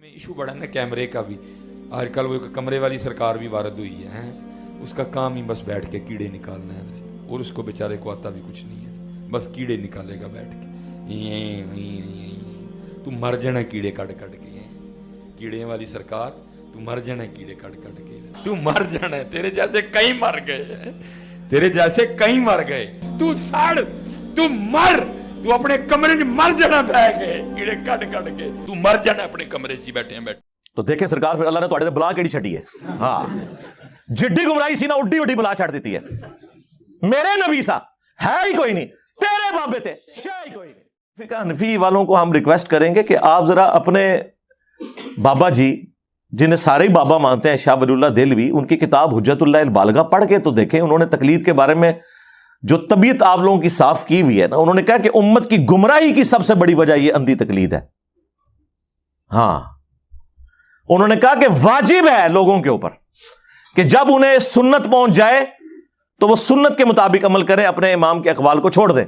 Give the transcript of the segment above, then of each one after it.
में इशू बढ़ा ना कैमरे का भी। आजकल वो कमरे वाली सरकार भी वारद हुई है, उसका काम ही बस बैठ के कीड़े निकालना है, और उसको बेचारे को आता भी कुछ नहीं है, बस कीड़े निकालेगा बैठ के। तू मर जाना कीड़े काट काट के, कीड़े वाली सरकार, तू मर जाना कीड़े काट काट के, तू मर जाना। तेरे जैसे कई मर गए, तेरे जैसे कई मर गए, तू सड़, तू मर, तू अपने कमरे में मर जाना बैठ के कीड़े काट काट के, तू मर जाना अपने कमरे च बैठे बैठ। तो देखे सरकार फिर अल्लाह ने तुहाडे ते बला केड़ी छड्डी है। हाँ, जिड्डी गुमराही सी ना उड्डी उड्डी बला छड़ देती है। मेरे नबी सा है ही कोई नहीं, तेरे बाबे ते शय ही कोई नहीं। फिका हनफी वालों को हम रिक्वेस्ट करेंगे कि आप जरा अपने बाबा जी, जिन्हें सारे ही बाबा मानते हैं, शाह वलीउल्लाह देहलवी, उनकी किताब हुज्जतुल्लाह अल बालिगा पढ़ के तो देखें। उन्होंने तकलीद के बारे में जो तबीयत आप लोगों की साफ की हुई है ना, उन्होंने कहा कि उम्मत की गुमराही की सबसे बड़ी वजह यह अंधी तकलीद है। हाँ, उन्होंने कहा कि वाजिब है लोगों के ऊपर कि जब उन्हें सुन्नत पहुंच जाए तो वो सुन्नत के मुताबिक अमल करें, अपने इमाम के अकवाल को छोड़ दें।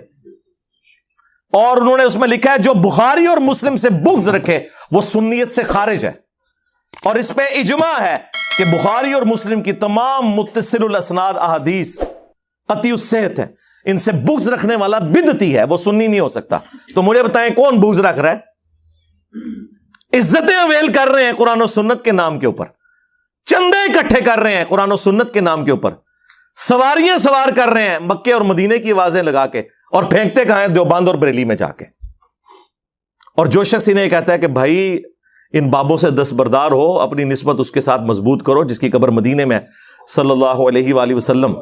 और उन्होंने उसमें लिखा है जो बुखारी और मुस्लिम से बुग़्ज़ रखे वो सुन्नियत से खारिज है। और इस पे इजमा है कि बुखारी और मुस्लिम की तमाम मुत्तसिलुल असनाद अहादीस कतई सेहत है, इनसे बुग़्ज़ रखने वाला बिदती है, वो सुन्नी नहीं हो सकता। तो मुझे बताएं कौन बुग़्ज़ रख रहा है? इज्जतें अवेल कर रहे हैं कुरान और सुन्नत के नाम के ऊपर, चंदे इकट्ठे कर रहे हैं कुरान और सुन्नत के नाम के ऊपर, सवारियां सवार कर रहे हैं मक्के और मदीने की आवाजें लगा के, और फेंकते कहां हैं? देवबंद और बरेली में जाके। और जो शख्स इन्हें कहता है कि भाई इन बाबों से दस्तबरदार हो, अपनी निस्बत उसके साथ मजबूत करो जिसकी कब्र मदीने में सल्लल्लाहु अलैहि वसल्लम,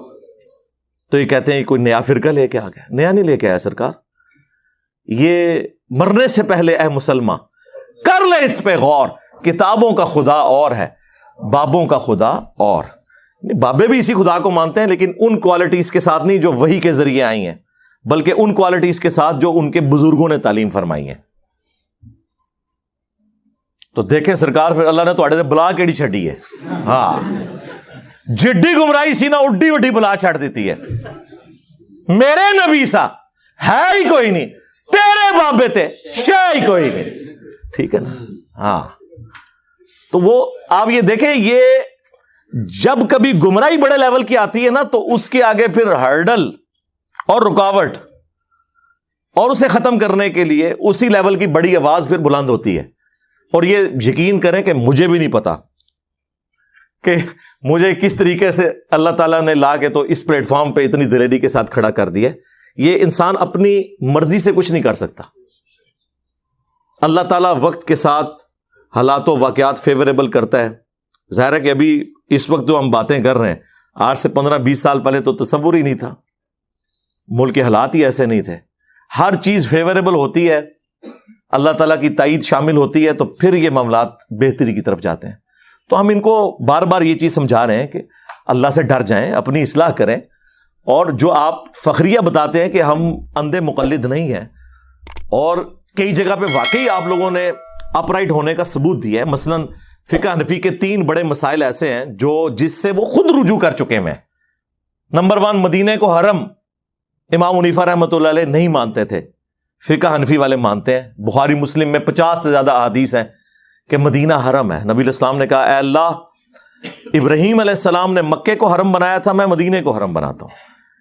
तो ये कहते हैं कोई नया फिरका लेके आ गया। नया नहीं लेके आया सरकार, ये मरने से पहले ऐ मुसलमान कर ले इस पे गौर, किताबों का खुदा और है, बाबों का खुदा और। बाबे भी इसी खुदा को मानते हैं, लेकिन उन क्वालिटीज के साथ नहीं जो वही के जरिए आई हैं, बल्कि उन क्वालिटीज के साथ जो उनके बुजुर्गों ने तालीम फरमाई है। तो देखें सरकार फिर अल्लाह ने तुहाडे ते बला केड़ी छड्डी है। हाँ, जिड्डी गुमराही सी ना उड्डी उड्डी बला छड़ देती है। मेरे नबी सा है ही कोई नहीं, तेरे बाबे ते शय ही कोई नहीं। ठीक है ना? हाँ, तो वो आप ये देखें, ये जब कभी गुमराही बड़े लेवल की आती है ना, तो उसके आगे फिर हर्डल और रुकावट, और उसे खत्म करने के लिए उसी लेवल की बड़ी आवाज फिर बुलंद होती है। और ये यकीन करें कि मुझे भी नहीं पता कि मुझे किस तरीके से अल्लाह ताला ने ला के तो इस प्लेटफॉर्म पे इतनी दिलेरी के साथ खड़ा कर दिया। ये इंसान अपनी मर्जी से कुछ नहीं कर सकता। अल्लाह ताला वक्त के साथ हालात व वाक़यात फेवरेबल करता है। ज़ाहिर है कि अभी इस वक्त जो हम बातें कर रहे हैं, आज से 15-20 साल पहले तो तसव्वुर ही नहीं था, मुल्क के हालात ही ऐसे नहीं थे। हर चीज़ फेवरेबल होती है, अल्लाह ताला की ताईद शामिल होती है, तो फिर ये मामलात बेहतरी की तरफ जाते हैं। तो हम इनको बार बार ये चीज़ समझा रहे हैं कि अल्लाह से डर जाएं, अपनी इस्लाह करें। और जो आप फखरिया बताते हैं कि हम अंधे मुक़ल्लिद नहीं हैं, और कई जगह पे वाकई आप लोगों ने अपराइट होने का सबूत दिया है। मसलन फिका हनफी के 3 बड़े मसाइल ऐसे हैं जो जिससे वो खुद रुजू कर चुके हैं। नंबर 1, मदीने को हरम इमाम हनीफा रहमतुल्लाह अलैह नहीं मानते थे, फिका हनफी वाले मानते हैं। बुखारी मुस्लिम में 50 से ज्यादा अहादीस हैं कि मदीना हरम है। नबी इस्लाम ने कहा, ऐ अल्लाह, इब्राहीम अलैहिस्सलाम ने मक्के को हरम बनाया था, मैं मदीने को हरम बनाता हूं।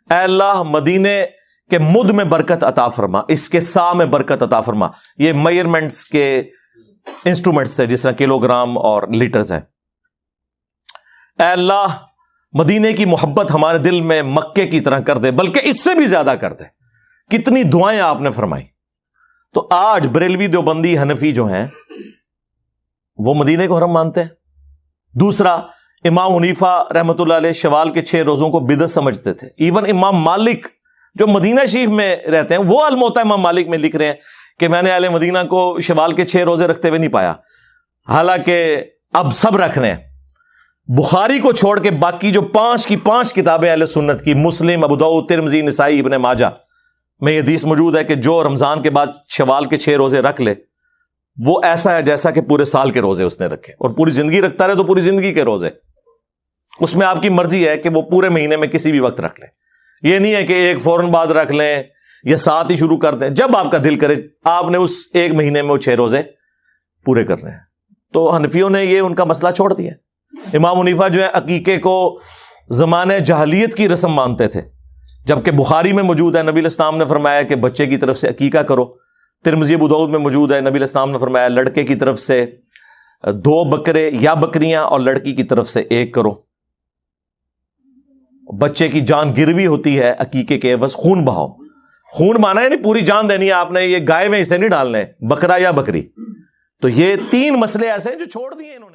ऐ अल्लाह, मदीने के मुद में बरकत अता फरमा, इसके सा में बरकत अता फरमा। ये मेजरमेंट्स के इंस्ट्रूमेंट्स थे, जिस तरह किलोग्राम और लीटर्स हैं। ऐ अल्लाह, मदीने की मोहब्बत हमारे दिल में मक्के की तरह कर दे, बल्कि इससे भी ज्यादा कर दे। कितनी दुआएं आपने फरमाई। तो आज बरेलवी, देवबंदी, हनफी जो हैं वो मदीने को हरम मानते हैं। दूसरा, इमाम हनीफा रहमतुल्लाह अलैह शवाल के 6 रोजों को बिदअत समझते थे। इवन इमाम मालिक जो मदीना शरीफ में रहते हैं, वो अल-मुअत्ता इमाम मालिक में लिख रहे हैं कि मैंने अहले मदीना को शवाल के 6 रोजे रखते हुए नहीं पाया, हालांकि अब सब रखने हैं। बुखारी को छोड़ के बाकी जो 5 की 5 किताबें अहले सुन्नत की, मुस्लिम, अबू दाऊद, तिरमिज़ी, निसाई, इब्न माजा में ये हदीस मौजूद है कि जो रमजान के बाद शवाल के 6 रोजे रख ले, वो ऐसा है जैसा कि पूरे साल के रोजे उसने रखे। और पूरी जिंदगी रखता रहे तो पूरी जिंदगी के रोजे, उसमें आपकी मर्जी है कि वो पूरे महीने में किसी भी वक्त रख ले। ये नहीं है कि एक फौरन बाद रख लें या साथ ही शुरू कर दें, जब आपका दिल करे आपने उस एक महीने में वो 6 रोजे पूरे करने हैं। تو حنفیوں نے یہ ان کا مسئلہ چھوڑ دیا. امام حنیفہ جو ہے عقیقے کو زمانہ جاہلیت کی رسم مانتے تھے، جبکہ بخاری میں موجود ہے نبی علیہ السلام نے فرمایا کہ بچے کی طرف سے عقیقہ کرو. ترمذی ابو داؤد میں موجود ہے نبی علیہ السلام نے فرمایا لڑکے کی طرف سے 2 بکرے یا بکریاں اور لڑکی کی طرف سے 1 کرو. بچے کی جان گروی ہوتی ہے عقیقے کے عوض خون بہاؤ. خون مانا ہے نہیں پوری جان دینی ہے آپ نے، یہ گائے میں اسے نہیں ڈالنے، بکرا یا بکری. تو یہ 3 مسئلے ایسے ہیں جو چھوڑ دیے انہوں نے.